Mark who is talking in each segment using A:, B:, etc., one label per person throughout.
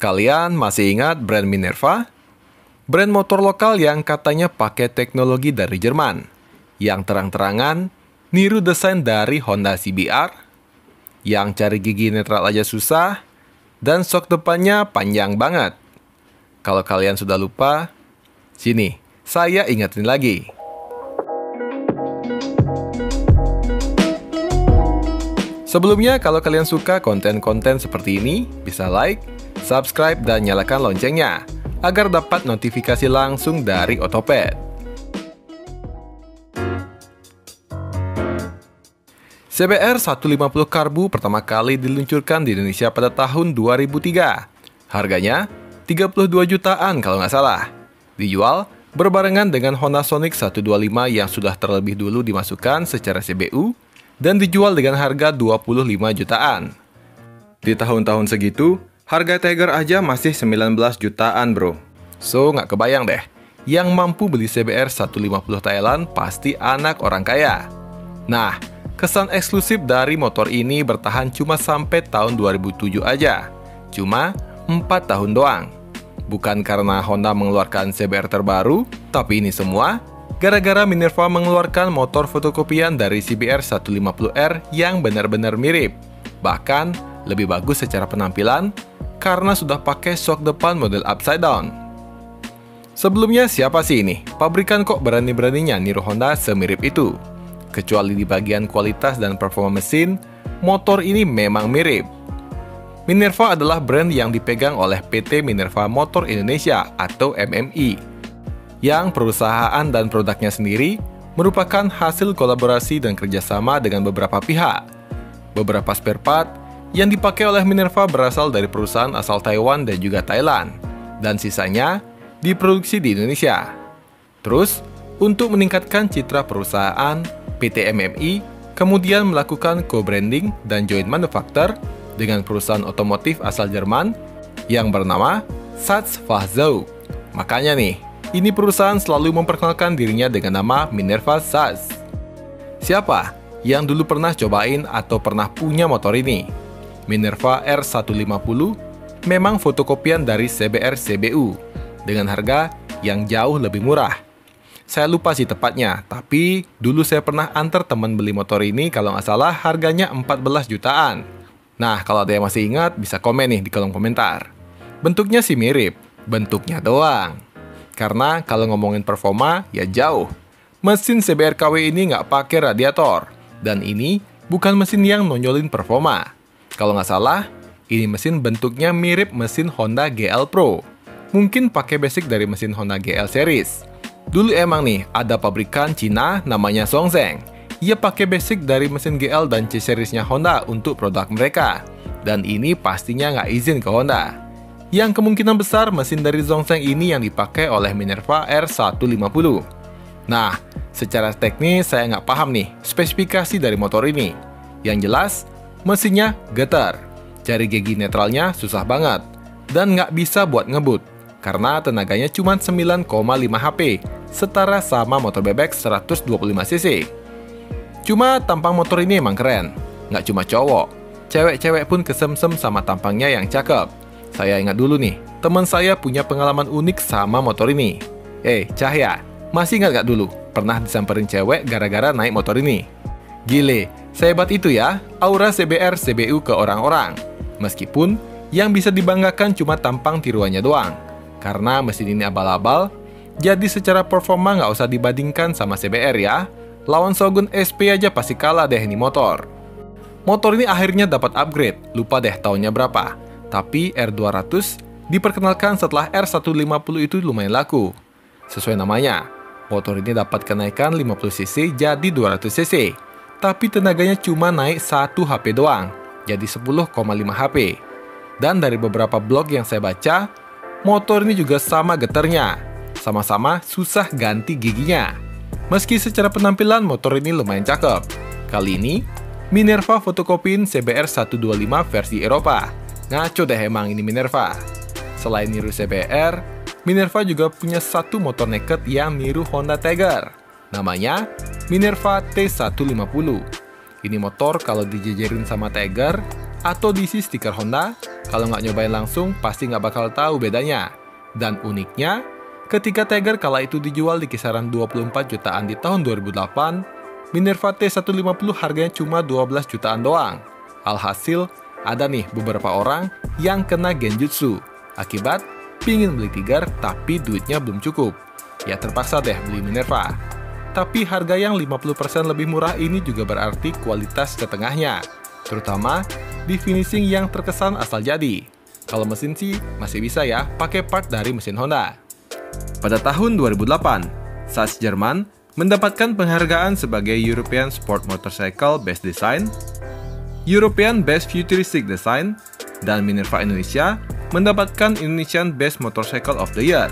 A: Kalian masih ingat brand Minerva? Brand motor lokal yang katanya pakai teknologi dari Jerman, yang terang-terangan niru desain dari Honda CBR, yang cari gigi netral aja susah, dan sok depannya panjang banget. Kalau kalian sudah lupa, sini, saya ingetin lagi. Sebelumnya, kalau kalian suka konten-konten seperti ini, bisa like, subscribe, dan nyalakan loncengnya, agar dapat notifikasi langsung dari Otopet. CBR 150 Karbu pertama kali diluncurkan di Indonesia pada tahun 2003. Harganya 32 jutaan kalau nggak salah. Dijual berbarengan dengan Honda Sonic 125 yang sudah terlebih dulu dimasukkan secara CBU dan dijual dengan harga 25 jutaan. Di tahun-tahun segitu, harga Tiger aja masih 19 jutaan bro. So, nggak kebayang deh, yang mampu beli CBR 150 Thailand pasti anak orang kaya. Nah, kesan eksklusif dari motor ini bertahan cuma sampai tahun 2007 aja. Cuma 4 tahun doang. Bukan karena Honda mengeluarkan CBR terbaru, tapi ini semua gara-gara Minerva mengeluarkan motor fotokopian dari CBR 150R yang benar-benar mirip. Bahkan lebih bagus secara penampilan karena sudah pakai shock depan model upside down. Sebelumnya siapa sih ini? Pabrikan kok berani-beraninya niru Honda semirip itu? Kecuali di bagian kualitas dan performa mesin, motor ini memang mirip. Minerva adalah brand yang dipegang oleh PT Minerva Motor Indonesia atau MMI, yang perusahaan dan produknya sendiri merupakan hasil kolaborasi dan kerjasama dengan beberapa pihak. Beberapa spare part yang dipakai oleh Minerva berasal dari perusahaan asal Taiwan dan juga Thailand, dan sisanya diproduksi di Indonesia. Terus, untuk meningkatkan citra perusahaan, PT MMI kemudian melakukan co-branding dan joint manufacture dengan perusahaan otomotif asal Jerman yang bernama Satz Fahrzeuge. Makanya nih, ini perusahaan selalu memperkenalkan dirinya dengan nama Minerva Satz. Siapa yang dulu pernah cobain atau pernah punya motor ini? Minerva R150 memang fotokopian dari CBR CBU dengan harga yang jauh lebih murah. Saya lupa sih tepatnya, tapi dulu saya pernah antar teman beli motor ini kalau nggak salah harganya 14 jutaan. Nah, kalau ada yang masih ingat bisa komen nih di kolom komentar. Bentuknya sih mirip, bentuknya doang. Karena kalau ngomongin performa, ya jauh. Mesin CBR KW ini nggak pakai radiator. Dan ini bukan mesin yang nonjolin performa. Kalau nggak salah, ini mesin bentuknya mirip mesin Honda GL Pro. Mungkin pakai basic dari mesin Honda GL series. Dulu emang nih, ada pabrikan Cina namanya Zhongzheng. Ia pakai basic dari mesin GL dan C seriesnya Honda untuk produk mereka. Dan ini pastinya nggak izin ke Honda. Yang kemungkinan besar mesin dari Zhongzheng ini yang dipakai oleh Minerva R150. Nah, secara teknis saya nggak paham nih spesifikasi dari motor ini. Yang jelas, mesinnya getar, cari gigi netralnya susah banget, dan nggak bisa buat ngebut, karena tenaganya cuma 9,5 HP, setara sama motor bebek 125 cc. Cuma tampang motor ini emang keren, nggak cuma cowok, cewek-cewek pun kesemsem sama tampangnya yang cakep. Saya ingat dulu nih, teman saya punya pengalaman unik sama motor ini. Cahya, masih ingat gak dulu pernah disamperin cewek gara-gara naik motor ini? Gile, sehebat itu ya aura CBR CBU ke orang-orang. Meskipun yang bisa dibanggakan cuma tampang tiruannya doang. Karena mesin ini abal-abal, jadi secara performa nggak usah dibandingkan sama CBR ya. Lawan Shogun SP aja pasti kalah deh ini motor. Motor ini akhirnya dapat upgrade, lupa deh tahunnya berapa. Tapi R200 diperkenalkan setelah R150 itu lumayan laku. Sesuai namanya, motor ini dapat kenaikan 50cc jadi 200cc. Tapi tenaganya cuma naik 1 HP doang, jadi 10,5 HP. Dan dari beberapa blog yang saya baca, motor ini juga sama getarnya. Sama-sama susah ganti giginya. Meski secara penampilan motor ini lumayan cakep. Kali ini, Minerva fotokopiin CBR 125 versi Eropa. Ngaco deh emang ini Minerva. Selain niru CBR, Minerva juga punya satu motor naked yang niru Honda Tiger. Namanya Minerva T150. Ini motor kalau dijejerin sama Tiger, atau diisi stiker Honda, kalau nggak nyobain langsung pasti nggak bakal tahu bedanya. Dan uniknya, ketika Tiger kala itu dijual di kisaran 24 jutaan di tahun 2008, Minerva T150 harganya cuma 12 jutaan doang. Alhasil, ada nih beberapa orang yang kena genjutsu. Akibat pingin beli Tiger tapi duitnya belum cukup. Ya terpaksa deh beli Minerva. Tapi harga yang 50% lebih murah ini juga berarti kualitas setengahnya. Terutama di finishing yang terkesan asal jadi. Kalau mesin sih masih bisa ya pakai part dari mesin Honda. Pada tahun 2008, SAS Jerman mendapatkan penghargaan sebagai European Sport Motorcycle Best Design, European Best Futuristic Design, dan Minerva Indonesia mendapatkan Indonesian Best Motorcycle of the Year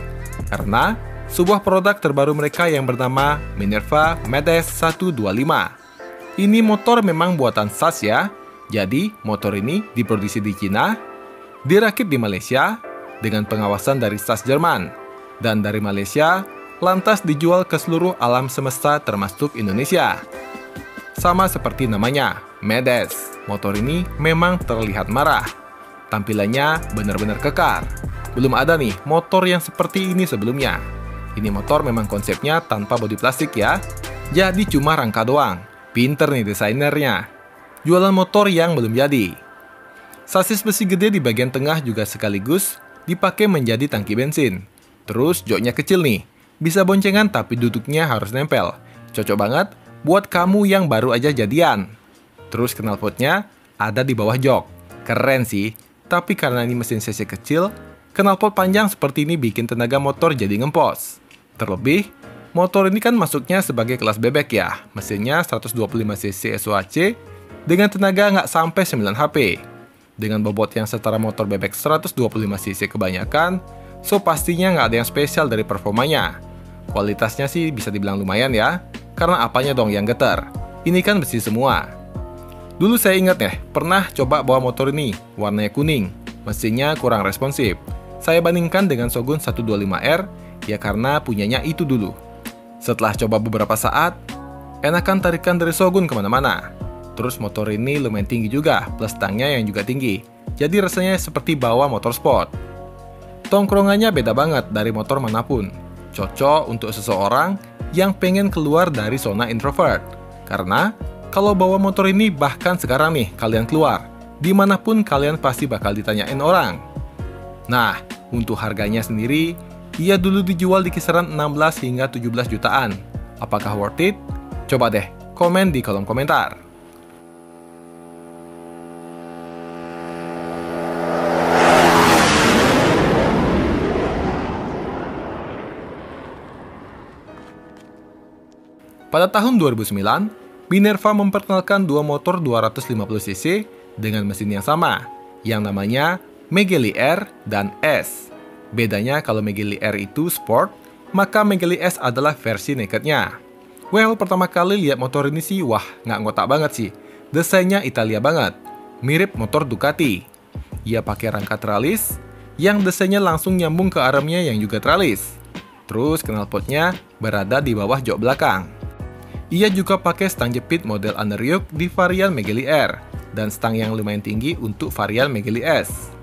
A: karena sebuah produk terbaru mereka yang bernama Minerva Medes 125. Ini motor memang buatan SAS ya, jadi motor ini diproduksi di Cina, dirakit di Malaysia dengan pengawasan dari SAS Jerman, dan dari Malaysia lantas dijual ke seluruh alam semesta termasuk Indonesia. Sama seperti namanya, Medes, motor ini memang terlihat marah. Tampilannya benar-benar kekar. Belum ada nih motor yang seperti ini sebelumnya. Ini motor memang konsepnya tanpa bodi plastik ya, jadi cuma rangka doang. Pinter nih desainernya. Jualan motor yang belum jadi. Sasis besi gede di bagian tengah juga sekaligus dipakai menjadi tangki bensin. Terus joknya kecil nih, bisa boncengan tapi duduknya harus nempel. Cocok banget buat kamu yang baru aja jadian. Terus knalpotnya ada di bawah jok. Keren sih, tapi karena ini mesin cc kecil, knalpot panjang seperti ini bikin tenaga motor jadi ngempos. Terlebih, motor ini kan masuknya sebagai kelas bebek ya. Mesinnya 125cc SOHC dengan tenaga nggak sampai 9 HP. Dengan bobot yang setara motor bebek 125cc kebanyakan, so pastinya nggak ada yang spesial dari performanya. Kualitasnya sih bisa dibilang lumayan ya, karena apanya dong yang getar? Ini kan besi semua. Dulu saya ingat pernah coba bawa motor ini, warnanya kuning. Mesinnya kurang responsif. Saya bandingkan dengan Shogun 125R, ya karena punyanya itu dulu. Setelah coba beberapa saat, enakan tarikan dari Shogun kemana-mana. Terus motor ini lumayan tinggi juga, plus stangnya yang juga tinggi. Jadi rasanya seperti bawa motor sport. Tongkrongannya beda banget dari motor manapun. Cocok untuk seseorang yang pengen keluar dari zona introvert. Karena kalau bawa motor ini bahkan sekarang nih kalian keluar, dimanapun kalian pasti bakal ditanyain orang. Nah, untuk harganya sendiri, ia dulu dijual di kisaran 16 hingga 17 jutaan. Apakah worth it? Coba deh, komen di kolom komentar. Pada tahun 2009, Minerva memperkenalkan dua motor 250cc dengan mesin yang sama, yang namanya Megely R dan S. Bedanya kalau Megely R itu sport, maka Megely S adalah versi nakednya. Well, pertama kali lihat motor ini sih, wah nggak ngotak banget sih. Desainnya Italia banget, mirip motor Ducati. Ia pakai rangka tralis, yang desainnya langsung nyambung ke armnya yang juga tralis. Terus knalpotnya berada di bawah jok belakang. Ia juga pakai stang jepit model underyoke di varian Megely R, dan stang yang lumayan tinggi untuk varian Megely S.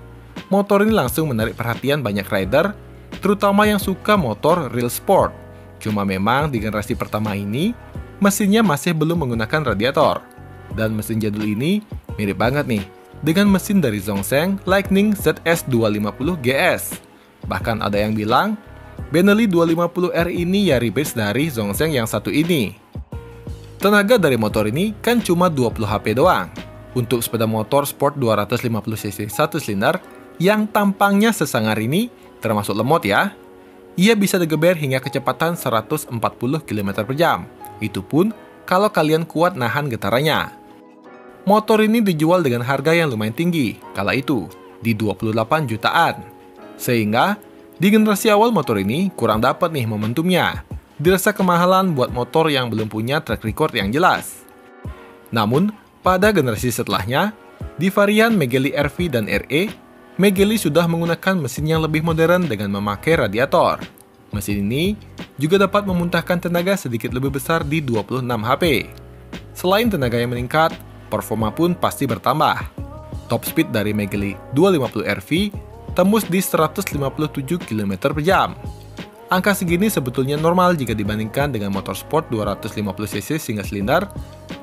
A: Motor ini langsung menarik perhatian banyak rider, terutama yang suka motor real sport. Cuma memang di generasi pertama ini, mesinnya masih belum menggunakan radiator. Dan mesin jadul ini mirip banget nih, dengan mesin dari Zhongsheng Lightning ZS250 GS. Bahkan ada yang bilang, Benelli 250R ini ya rebase dari Zhongsheng yang satu ini. Tenaga dari motor ini kan cuma 20 HP doang. Untuk sepeda motor sport 250cc 1 silinder yang tampangnya sesangar ini, termasuk lemot ya, ia bisa digeber hingga kecepatan 140 km per jam. Itu pun kalau kalian kuat nahan getarannya. Motor ini dijual dengan harga yang lumayan tinggi, kala itu, di 28 jutaan. Sehingga, di generasi awal motor ini kurang dapat nih momentumnya. Dirasa kemahalan buat motor yang belum punya track record yang jelas. Namun, pada generasi setelahnya, di varian Megely RV dan RE, Megely sudah menggunakan mesin yang lebih modern dengan memakai radiator. Mesin ini juga dapat memuntahkan tenaga sedikit lebih besar di 26 HP. Selain tenaga yang meningkat, performa pun pasti bertambah. Top speed dari Megely 250 RV tembus di 157 km per jam. Angka segini sebetulnya normal jika dibandingkan dengan motor sport 250cc single silinder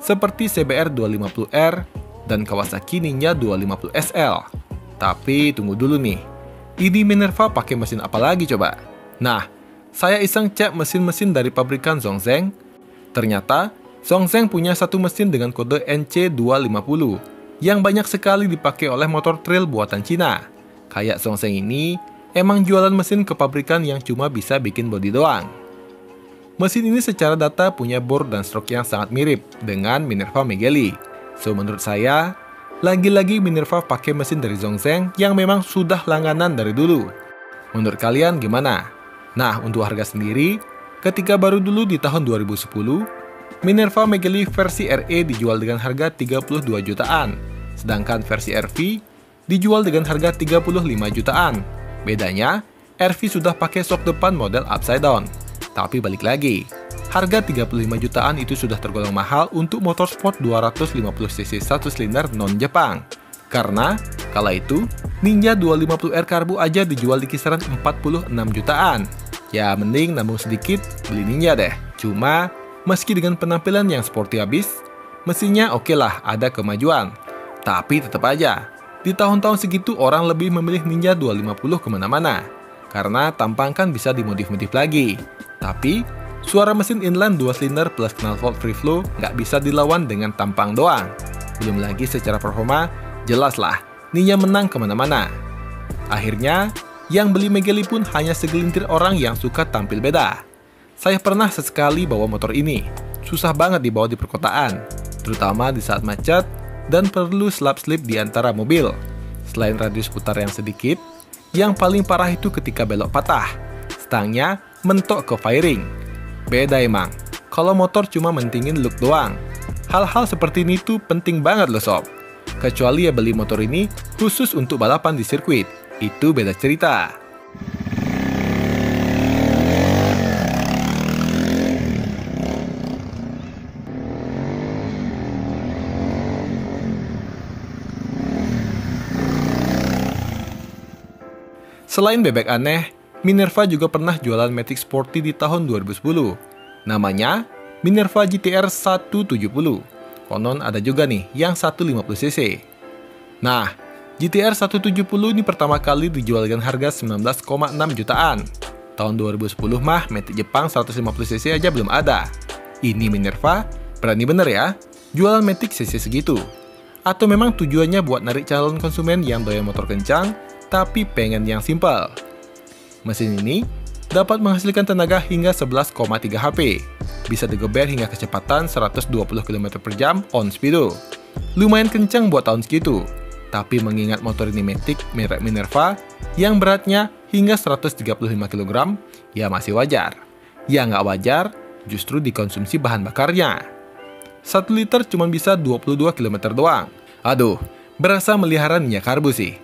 A: seperti CBR 250R dan Kawasaki Ninja 250 SL. Tapi tunggu dulu nih, ini Minerva pakai mesin apa lagi coba? Nah, saya iseng cek mesin-mesin dari pabrikan Zhongzheng. Ternyata, Zhongzheng punya satu mesin dengan kode NC250 yang banyak sekali dipakai oleh motor trail buatan Cina. Kayak Zhongzheng ini emang jualan mesin ke pabrikan yang cuma bisa bikin bodi doang. Mesin ini secara data punya bore dan stroke yang sangat mirip dengan Minerva Megely. So, menurut saya, lagi-lagi Minerva pakai mesin dari Zhongzheng yang memang sudah langganan dari dulu. Menurut kalian gimana? Nah, untuk harga sendiri, ketika baru dulu di tahun 2010, Minerva Megely versi RE dijual dengan harga 32 jutaan, sedangkan versi RV dijual dengan harga 35 jutaan. Bedanya, RV sudah pakai sok depan model upside down. Tapi balik lagi, harga 35 jutaan itu sudah tergolong mahal untuk motor sport 250cc satu silinder non-Jepang. Karena, kala itu, Ninja 250R Karbu aja dijual di kisaran 46 jutaan. Ya, mending nabung sedikit, beli Ninja deh. Cuma, meski dengan penampilan yang sporty habis, mesinnya oke lah, ada kemajuan. Tapi tetap aja, di tahun-tahun segitu orang lebih memilih Ninja 250 kemana-mana. Karena tampang kan bisa dimodif-modif lagi. Tapi, suara mesin inline 2 silinder plus knalpot free flow nggak bisa dilawan dengan tampang doang. Belum lagi secara performa, jelas lah, Ninja menang kemana-mana. Akhirnya, yang beli Megely pun hanya segelintir orang yang suka tampil beda. Saya pernah sesekali bawa motor ini. Susah banget dibawa di perkotaan, terutama di saat macet dan perlu slap-slip di antara mobil. Selain radius putar yang sedikit, yang paling parah itu ketika belok patah. Stangnya mentok ke fairing. Beda emang, kalau motor cuma mentingin look doang. Hal-hal seperti ini tuh penting banget loh sob. Kecuali ya beli motor ini khusus untuk balapan di sirkuit. Itu beda cerita. Selain bebek aneh, Minerva juga pernah jualan Matic Sporty di tahun 2010. Namanya Minerva GTR 170. Konon ada juga nih yang 150cc. Nah, GTR 170 ini pertama kali dijual dengan harga 19,6 jutaan. Tahun 2010 mah Matic Jepang 150cc aja belum ada. Ini Minerva berani bener ya, jualan Matic cc segitu. Atau memang tujuannya buat narik calon konsumen yang doyan motor kencang, tapi pengen yang simpel. Mesin ini dapat menghasilkan tenaga hingga 11,3 HP. Bisa digeber hingga kecepatan 120 km per jam on speedo. Lumayan kencang buat tahun segitu. Tapi mengingat motor ini Matic merek Minerva yang beratnya hingga 135 kg, ya masih wajar. Ya nggak wajar, justru dikonsumsi bahan bakarnya. 1 liter cuma bisa 22 km doang. Aduh, berasa melihara minyak karbu sih.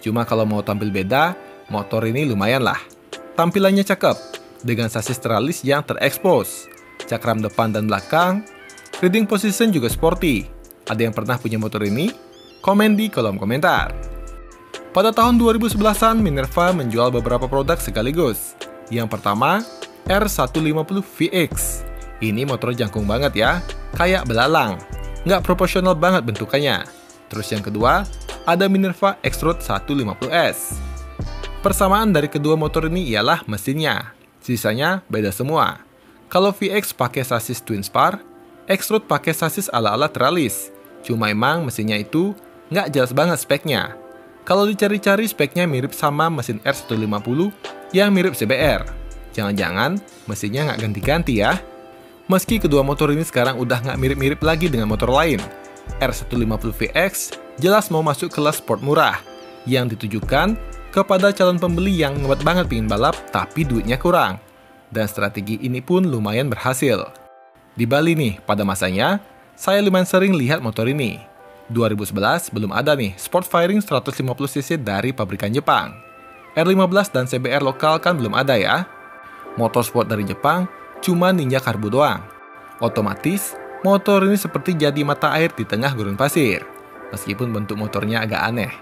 A: Cuma kalau mau tampil beda, motor ini lumayan lah. Tampilannya cakep, dengan sasis teralis yang terekspos, cakram depan dan belakang, riding position juga sporty. Ada yang pernah punya motor ini? Komen di kolom komentar. Pada tahun 2011-an, Minerva menjual beberapa produk sekaligus. Yang pertama, R150 VX. Ini motor jangkung banget ya, kayak belalang. Nggak proporsional banget bentukannya. Terus yang kedua, ada Minerva X-Road 150S. Persamaan dari kedua motor ini ialah mesinnya. Sisanya beda semua. Kalau VX pakai sasis twin spar, X-Road pakai sasis ala-ala teralis. Cuma emang mesinnya itu nggak jelas banget speknya. Kalau dicari-cari speknya mirip sama mesin R150 yang mirip CBR. Jangan-jangan mesinnya nggak ganti-ganti ya. Meski kedua motor ini sekarang udah nggak mirip-mirip lagi dengan motor lain. R150 VX jelas mau masuk kelas sport murah yang ditujukan kepada calon pembeli yang ngebat banget pingin balap tapi duitnya kurang. Dan strategi ini pun lumayan berhasil. Di Bali nih, pada masanya, saya lumayan sering lihat motor ini. 2011 belum ada nih sport firing 150cc dari pabrikan Jepang. R15 dan CBR lokal kan belum ada ya. Motorsport dari Jepang cuma Ninja Karbu doang. Otomatis, motor ini seperti jadi mata air di tengah gurun pasir. meskipun bentuk motornya agak aneh.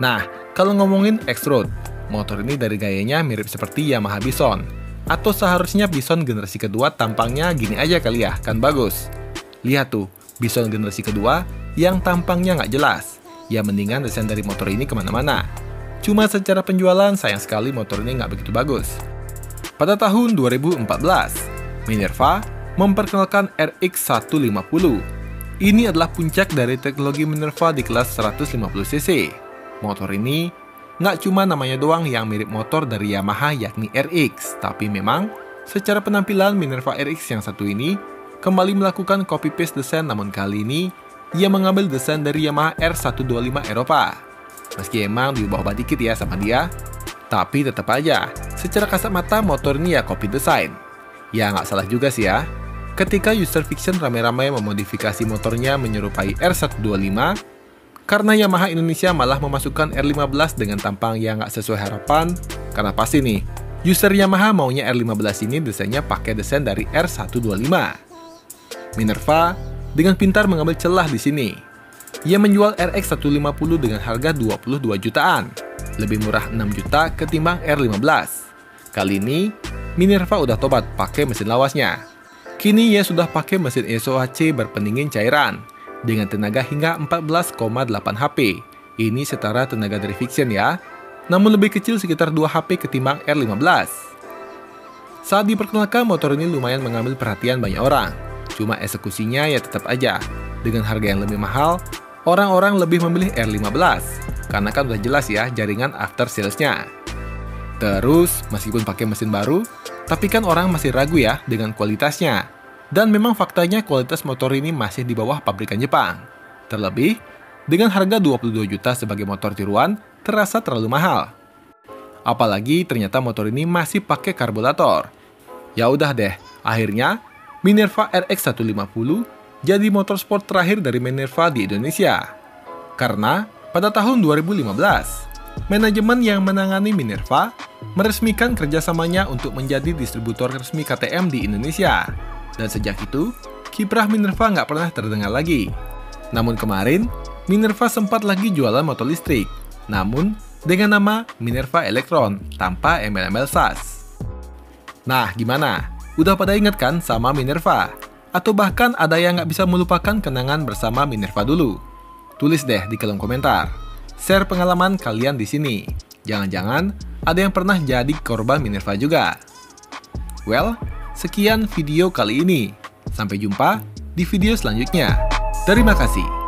A: Nah, kalau ngomongin X-Road, motor ini dari gayanya mirip seperti Yamaha Bison. Atau seharusnya Bison generasi kedua tampangnya gini aja kali ya, kan bagus. Lihat tuh, Bison generasi kedua yang tampangnya nggak jelas. Ya mendingan desain dari motor ini kemana-mana. Cuma secara penjualan sayang sekali motor ini nggak begitu bagus. Pada tahun 2014, Minerva memperkenalkan RX 150. Ini adalah puncak dari teknologi Minerva di kelas 150cc. Motor ini nggak cuma namanya doang yang mirip motor dari Yamaha yakni RX, tapi memang secara penampilan Minerva RX yang satu ini kembali melakukan copy-paste desain, namun kali ini ia mengambil desain dari Yamaha R125 Eropa. Meski emang diubah-ubah dikit ya sama dia, tapi tetap aja, secara kasat mata motor ini ya copy desain. Ya nggak salah juga sih ya. Ketika user fiction ramai-ramai memodifikasi motornya menyerupai R125, karena Yamaha Indonesia malah memasukkan R15 dengan tampang yang nggak sesuai harapan, karena pasti nih, user Yamaha maunya R15 ini desainnya pakai desain dari R125. Minerva dengan pintar mengambil celah di sini. Ia menjual RX 150 dengan harga 22 jutaan, lebih murah 6 juta ketimbang R15. Kali ini, Minerva udah tobat pakai mesin lawasnya. Kini ia sudah pakai mesin SOHC berpendingin cairan, dengan tenaga hingga 14,8 HP. Ini setara tenaga dari Vixion ya, namun lebih kecil sekitar 2 HP ketimbang R15. Saat diperkenalkan, motor ini lumayan mengambil perhatian banyak orang. Cuma eksekusinya ya tetap aja, dengan harga yang lebih mahal, orang-orang lebih memilih R15, karena kan udah jelas ya jaringan after sales-nya. Terus, meskipun pakai mesin baru, tapi kan orang masih ragu ya dengan kualitasnya. Dan memang faktanya kualitas motor ini masih di bawah pabrikan Jepang. Terlebih, dengan harga 22 juta sebagai motor tiruan, terasa terlalu mahal. Apalagi ternyata motor ini masih pakai karburator. Ya udah deh, akhirnya Minerva RX 150 jadi motor sport terakhir dari Minerva di Indonesia. Karena pada tahun 2015, manajemen yang menangani Minerva meresmikan kerjasamanya untuk menjadi distributor resmi KTM di Indonesia. Dan sejak itu, kiprah Minerva nggak pernah terdengar lagi. Namun kemarin, Minerva sempat lagi jualan motor listrik, namun dengan nama Minerva Electron tanpa embel-embel SAS. Nah, gimana? Udah pada inget kan sama Minerva? Atau bahkan ada yang nggak bisa melupakan kenangan bersama Minerva dulu? Tulis deh di kolom komentar. Share pengalaman kalian di sini. Jangan-jangan ada yang pernah jadi korban Minerva juga. Well, sekian video kali ini. Sampai jumpa di video selanjutnya. Terima kasih.